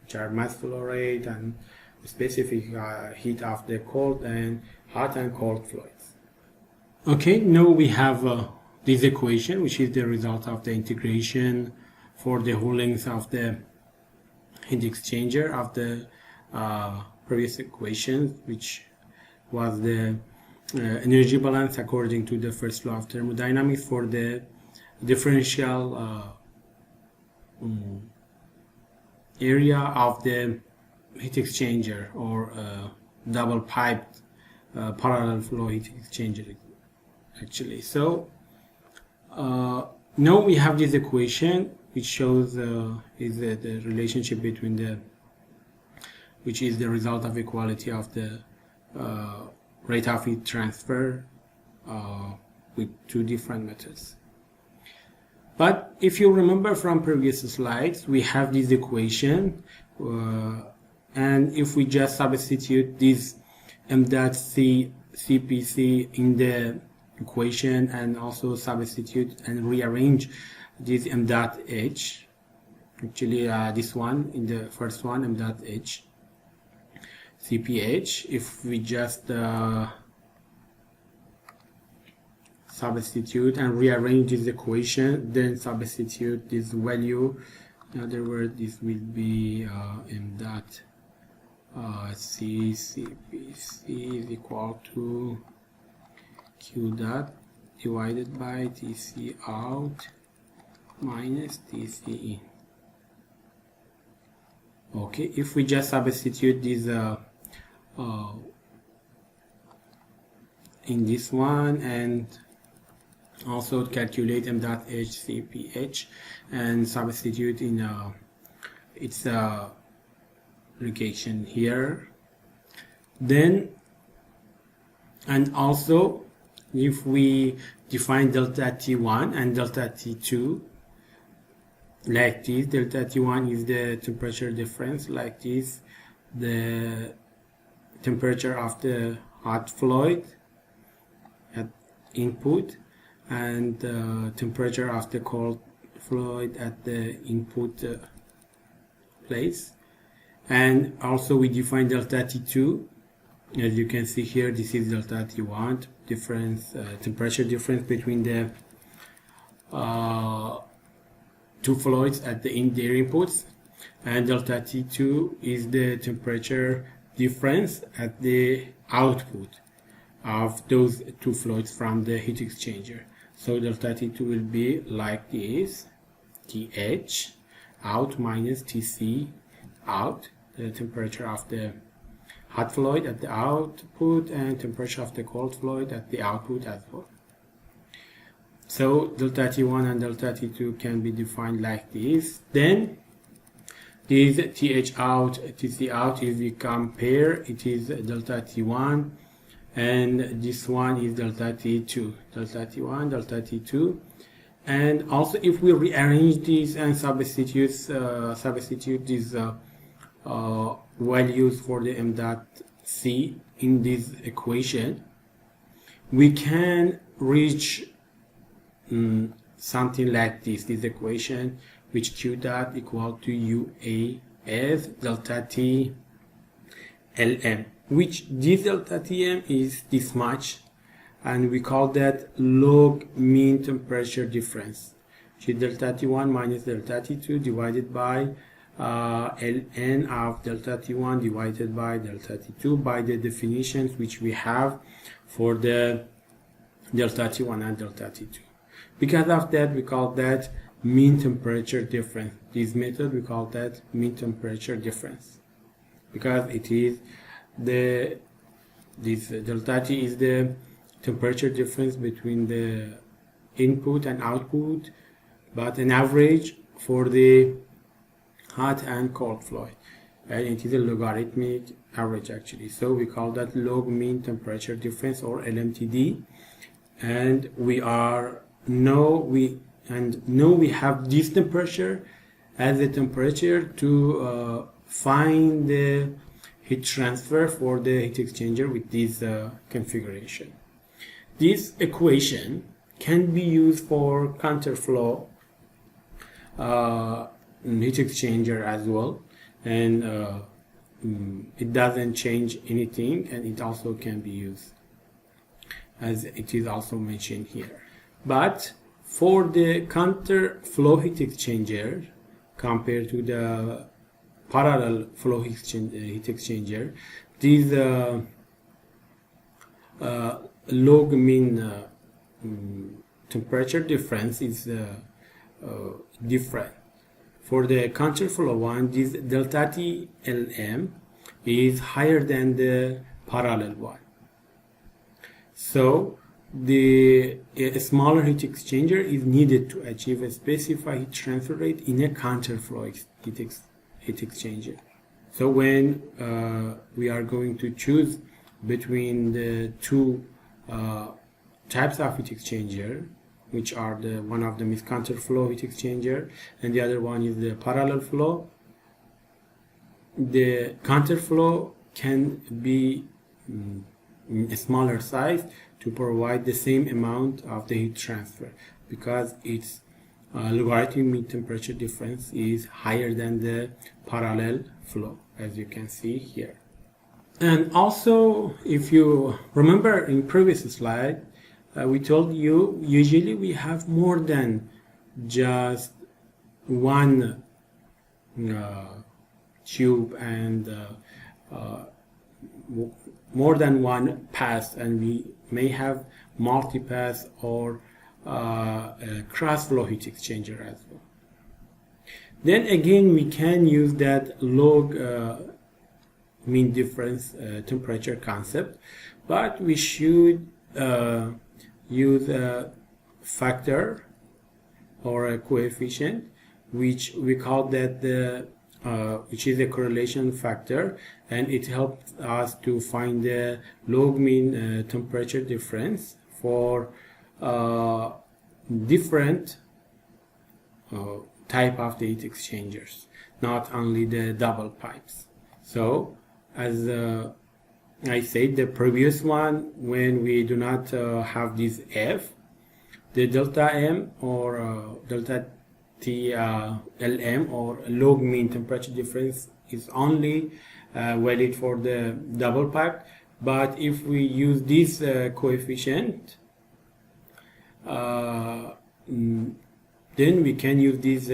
which are mass flow rate and specific heat of the cold and hot and cold fluids. Okay, now we have this equation, which is the result of the integration for the whole length of the heat exchanger of the previous equation, which was the energy balance according to the first law of thermodynamics for the differential area of the heat exchanger, or double piped parallel flow heat exchanger actually. So now we have this equation which shows is the relationship between the, which is the result of equality of the rate of heat transfer with two different methods. But if you remember from previous slides, we have this equation, and if we just substitute this m dot c cpc in the equation, and also substitute and rearrange this m dot h, actually this one in the first one, m dot h cph, if we just substitute and rearrange this equation, then substitute this value, in other words, this will be m dot c cpc is equal to q dot divided by Tc out minus Tc in. Okay, if we just substitute this in this one, and also calculate m dot h cph and substitute in its location here, then, and also if we define delta T1 and delta T2 like this, delta T1 is the temperature difference, like this, the temperature of the hot fluid at input, and the temperature of the cold fluid at the input place. And also we define delta T2. As you can see here, this is delta T1, difference, temperature difference between the two fluids at their inputs, and delta T2 is the temperature difference at the output of those two fluids from the heat exchanger. So delta T2 will be like this, Th out minus Tc out, the temperature of the hot fluid at the output, and temperature of the cold fluid at the output as well. So delta T1 and delta T2 can be defined like this. Then this Th out, Tc out, if we compare, it is delta T1, and this one is delta T2, delta T1, delta T2. And also if we rearrange these and substitute these values for the m dot c in this equation, we can reach something like this equation, which q dot equal to UA as delta T LM, which this delta Tm is this much, and we call that log mean temperature difference, which is delta T1 minus delta T2 divided by ln of delta T1 divided by delta T2 by the definitions which we have for the delta T1 and delta T2. Because of that, we call that mean temperature difference. This method, we call that mean temperature difference, because it is this delta T is the temperature difference between the input and output, but an average for the hot and cold fluid, and it is a logarithmic average actually. So we call that log mean temperature difference, or LMTD. And we have this temperature as a temperature to find the heat transfer for the heat exchanger with this configuration. This equation can be used for counterflow heat exchanger as well, and it doesn't change anything, and it also can be used as it is also mentioned here. But for the counterflow heat exchanger compared to the parallel flow heat exchanger, this log mean temperature difference is different. For the counterflow one, this delta T Lm is higher than the parallel one. So a smaller heat exchanger is needed to achieve a specified heat transfer rate in a counterflow heat exchanger. So when we are going to choose between the two types of heat exchanger, which are one of them is counterflow heat exchanger and the other one is the parallel flow, the counterflow can be a smaller size to provide the same amount of the heat transfer, because its logarithmic mean temperature difference is higher than the parallel flow, as you can see here. And also, if you remember in previous slide, we told you usually we have more than just one tube and more than one pass, and we may have multi-pass or cross-flow heat exchanger as well. Then again, we can use that log mean difference temperature concept, but we should use a factor or a coefficient, which we call that which is a correlation factor, and it helps us to find the log mean temperature difference for different type of the heat exchangers, not only the double pipes. So as I said, the previous one, when we do not have this F, the delta M or delta T Lm or log mean temperature difference is only valid for the double pipe. But if we use this coefficient, then we can use this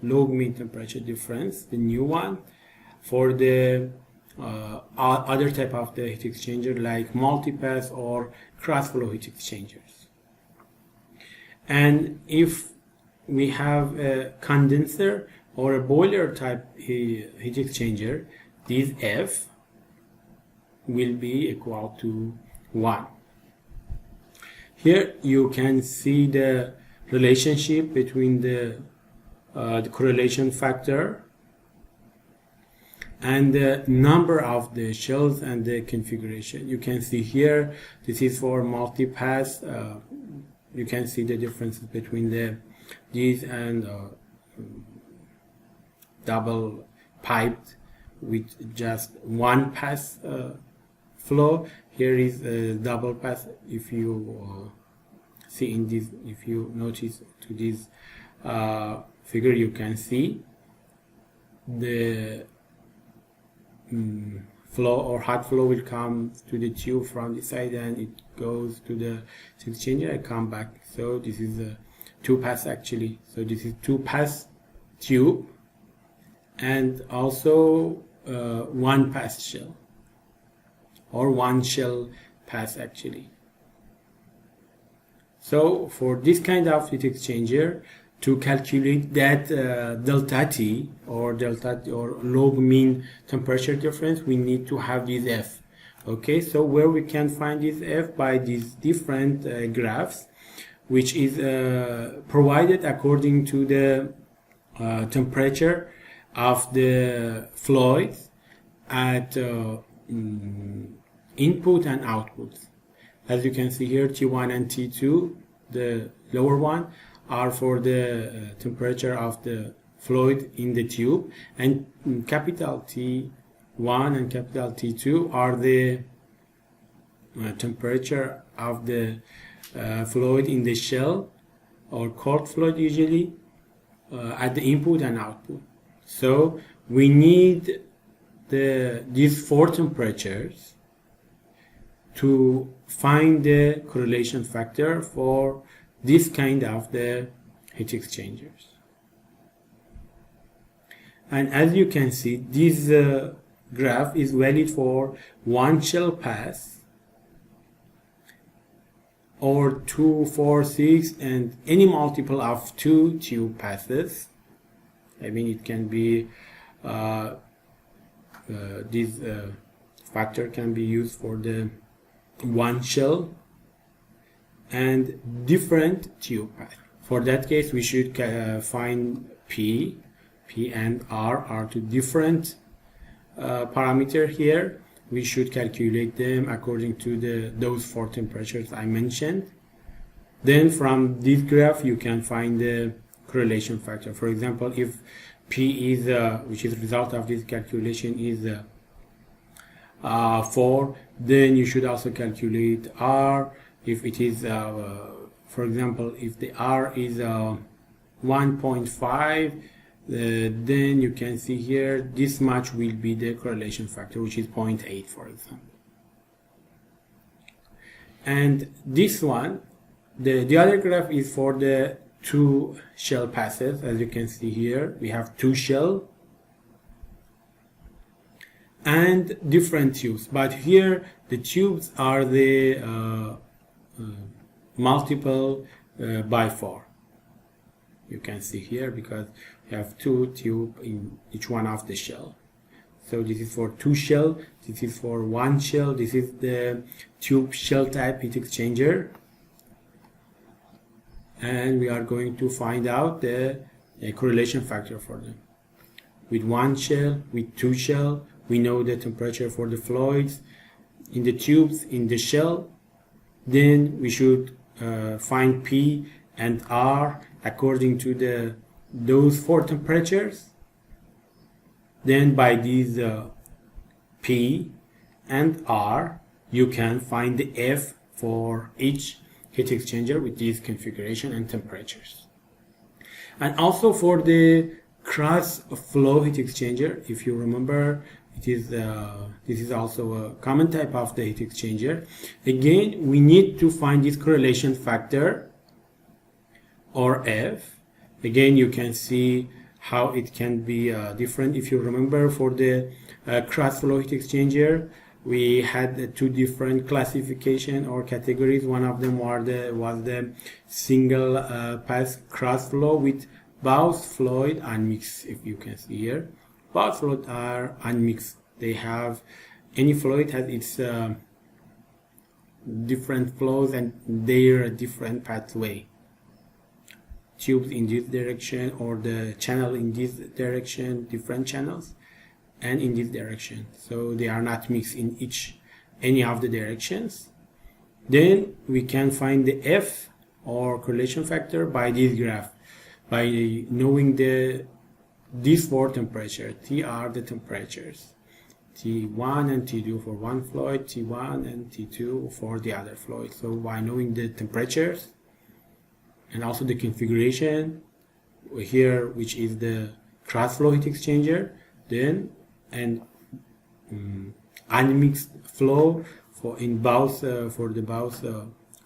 log mean temperature difference, the new one, for the other type of the heat exchanger like multi-pass or cross-flow heat exchangers. And if we have a condenser or a boiler type heat exchanger, this F will be equal to 1. Here you can see the relationship between the correlation factor and the number of the shells and the configuration. You can see here, this is for multi-pass. You can see the differences between these and double piped with just one pass flow. Here is a double pass. If you see in this, if you notice to this figure, you can see the flow or hot flow will come to the tube from this side and it goes to the heat exchanger and come back. So this is a two pass actually. So this is two pass tube and also one pass shell or one shell pass actually. So for this kind of heat exchanger, to calculate that delta T or log mean temperature difference, we need to have this F. Okay, so where we can find this F? By these different graphs, which is provided according to the temperature of the fluid at input and output. As you can see here, T1 and T2, the lower one, are for the temperature of the fluid in the tube, and capital T1 and capital T2 are the temperature of the fluid in the shell or cold fluid usually at the input and output. So we need these four temperatures to find the correlation factor for this kind of the heat exchangers. And as you can see, this graph is valid for one shell pass or 2, 4, 6 and any multiple of 2 tube passes. I mean, it can be this factor can be used for the one shell and different tube path. For that case, we should find P and R are two different parameter here. We should calculate them according to those four temperatures I mentioned. Then from this graph, you can find the correlation factor. For example, if P is, which is the result of this calculation, is 4, then you should also calculate R. If it is, for example, if the R is 1.5, then you can see here this much will be the correlation factor, which is 0.8, for example. And this one, the other graph is for the two shell passes. As you can see here, we have two shell and different tubes, but here the tubes are the multiple by 4. You can see here because we have two tubes in each one of the shell. So this is for two shell, this is for one shell, this is the tube shell type heat exchanger. And we are going to find out the correlation factor for them. With one shell, with two shell, we know the temperature for the fluids in the tubes, in the shell. Then we should find P and R according to those four temperatures. Then by these P and R, you can find the F for each heat exchanger with these configuration and temperatures. And also for the cross flow heat exchanger, if you remember, it is this is also a common type of the heat exchanger. Again, we need to find this correlation factor or F. Again, you can see how it can be different. If you remember, for the cross flow heat exchanger, we had two different classification or categories. One of them was the single pass cross flow with both fluid and mix. If you can see here, both fluid are unmixed. They have, any fluid has its different flows and their different pathway. Tubes in this direction or the channel in this direction, different channels, and in this direction. So they are not mixed in any of the directions. Then we can find the F or correlation factor by this graph, by knowing these four temperatures. T are the temperatures, T1 and T2 for one fluid, T1 and T2 for the other fluid. So by knowing the temperatures and also the configuration here, which is the cross flow heat exchanger, then and unmixed flow for the both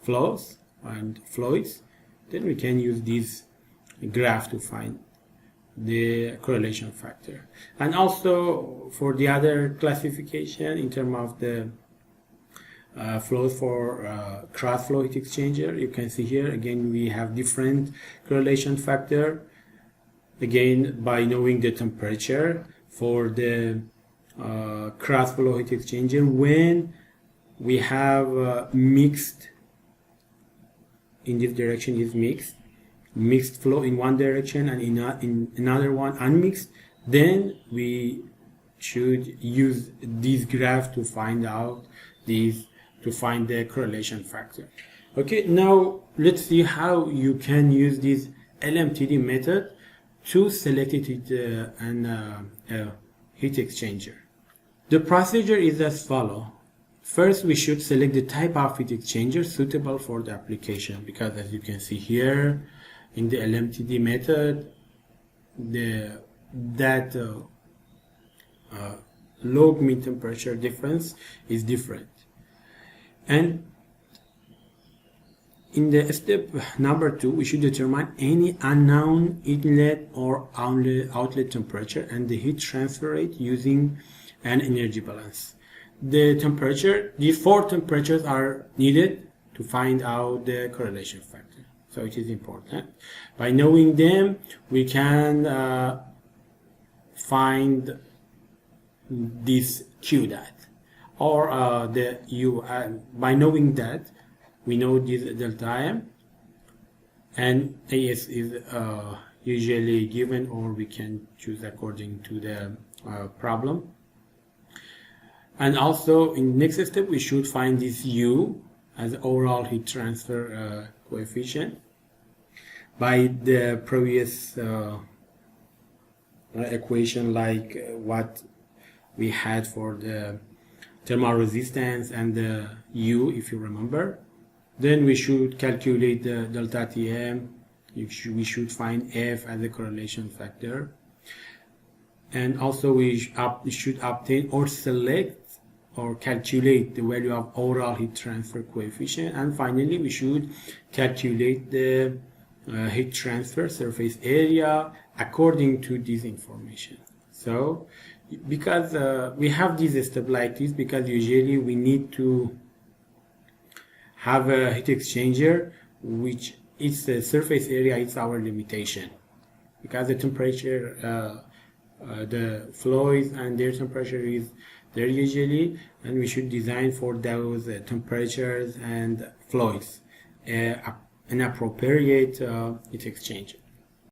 flows and fluids, then we can use this graph to find the correlation factor. And also for the other classification in terms of the flows for cross flow heat exchanger, you can see here again we have different correlation factor, again by knowing the temperature for the cross flow heat exchanger. When we have mixed, in this direction is mixed flow in one direction and in another one unmixed, then we should use this graph to find out to find the correlation factor. Okay, now let's see how you can use this LMTD method to select it heat exchanger. The procedure is as follows. First, we should select the type of heat exchanger suitable for the application, because as you can see here in the LMTD method, that log mean temperature difference is different. And in the step number 2, we should determine any unknown inlet or outlet temperature and the heat transfer rate using an energy balance. The temperature, these 4 temperatures are needed to find out the correlation factor. So it is important. By knowing them, we can find this Q dot or the U. By knowing that, we know this delta M, and AS is usually given, or we can choose according to the problem. And also in the next step, we should find this U as overall heat transfer coefficient by the previous equation, like what we had for the thermal resistance and the U, if you remember. Then we should calculate the delta Tm. We should find F as a correlation factor. And also we should obtain or select or calculate the value of overall heat transfer coefficient. And finally, we should calculate the heat transfer surface area according to this information. So, because we have this step like this, because usually we need to have a heat exchanger which its surface area is our limitation, because the temperature, the flows and their temperature is there usually, and we should design for those temperatures and flows an appropriate heat exchanger.